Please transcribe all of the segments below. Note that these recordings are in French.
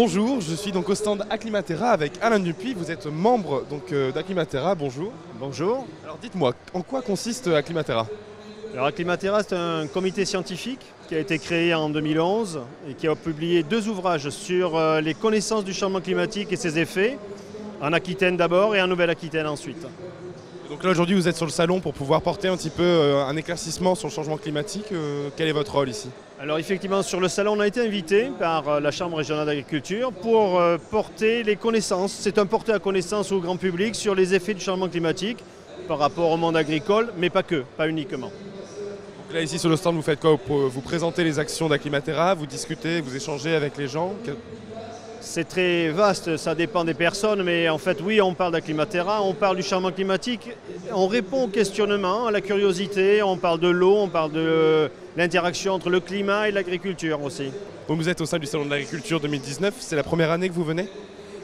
Bonjour, je suis donc au stand Acclimatera avec Alain Dupuis. Vous êtes membre d'Acclimatera. Bonjour. Bonjour. Alors dites-moi, en quoi consiste Acclimatera? Alors Acclimatera, c'est un comité scientifique qui a été créé en 2011 et qui a publié 2 ouvrages sur les connaissances du changement climatique et ses effets, en Aquitaine d'abord et en Nouvelle-Aquitaine ensuite. Donc là aujourd'hui vous êtes sur le salon pour pouvoir porter un petit peu un éclaircissement sur le changement climatique. Quel est votre rôle ici? Alors effectivement, sur le salon, on a été invité par la Chambre régionale d'agriculture pour porter les connaissances. C'est un porter à connaissance au grand public sur les effets du changement climatique par rapport au monde agricole, mais pas que, pas uniquement. Donc là ici sur le stand vous faites quoi? Vous présentez les actions d'Acclimatera, vous discutez, vous échangez avec les gens? C'est très vaste, ça dépend des personnes, mais en fait oui, on parle d'Acclimatera, on parle du changement climatique, on répond au questionnement, à la curiosité, on parle de l'eau, on parle de l'interaction entre le climat et l'agriculture aussi. Donc vous êtes au sein du Salon de l'Agriculture 2019, c'est la première année que vous venez?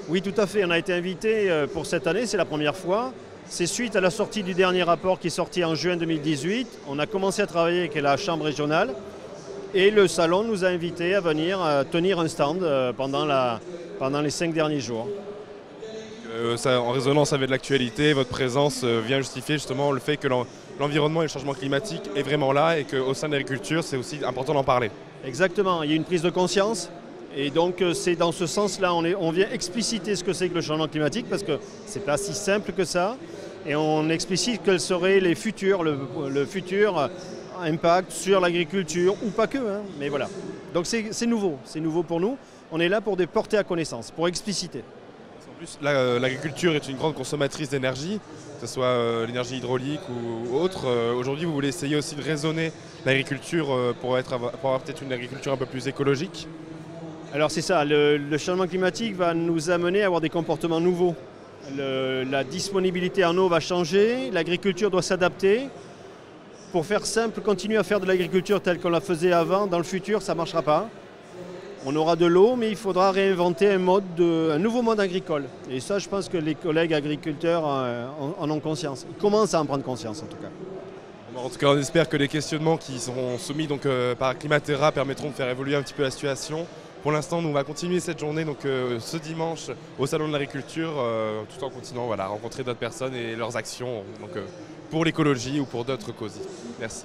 Oui, tout à fait, on a été invité pour cette année, c'est la première fois. C'est suite à la sortie du dernier rapport qui est sorti en juin 2018, on a commencé à travailler avec la Chambre régionale. Et le salon nous a invités à venir tenir un stand pendant les 5 derniers jours. En résonance avec l'actualité, votre présence vient justifier justement le fait que l'environnement et le changement climatique est vraiment là et qu'au sein de l'agriculture, c'est aussi important d'en parler. Exactement, il y a une prise de conscience et donc c'est dans ce sens-là, on vient expliciter ce que c'est que le changement climatique parce que c'est pas si simple que ça et on explicite quels seraient les futurs, le futur impact sur l'agriculture, ou pas que, hein, mais voilà. Donc c'est nouveau pour nous. On est là pour des portées à connaissance, pour expliciter. En plus, l'agriculture est une grande consommatrice d'énergie, que ce soit l'énergie hydraulique ou autre. Aujourd'hui, vous voulez essayer aussi de raisonner l'agriculture pour avoir peut-être une agriculture un peu plus écologique? Alors c'est ça, le changement climatique va nous amener à avoir des comportements nouveaux. La disponibilité en eau va changer, l'agriculture doit s'adapter. Pour faire simple, continuer à faire de l'agriculture telle qu'on la faisait avant, dans le futur, ça ne marchera pas. On aura de l'eau, mais il faudra réinventer un nouveau mode agricole. Et ça, je pense que les collègues agriculteurs en ont conscience. Ils commencent à en prendre conscience, en tout cas. En tout cas, on espère que les questionnements qui seront soumis par Acclimatera permettront de faire évoluer un petit peu la situation. Pour l'instant, nous, on va continuer cette journée ce dimanche au Salon de l'Agriculture, tout en continuant à rencontrer d'autres personnes et leurs actions pour l'écologie ou pour d'autres causes. Merci.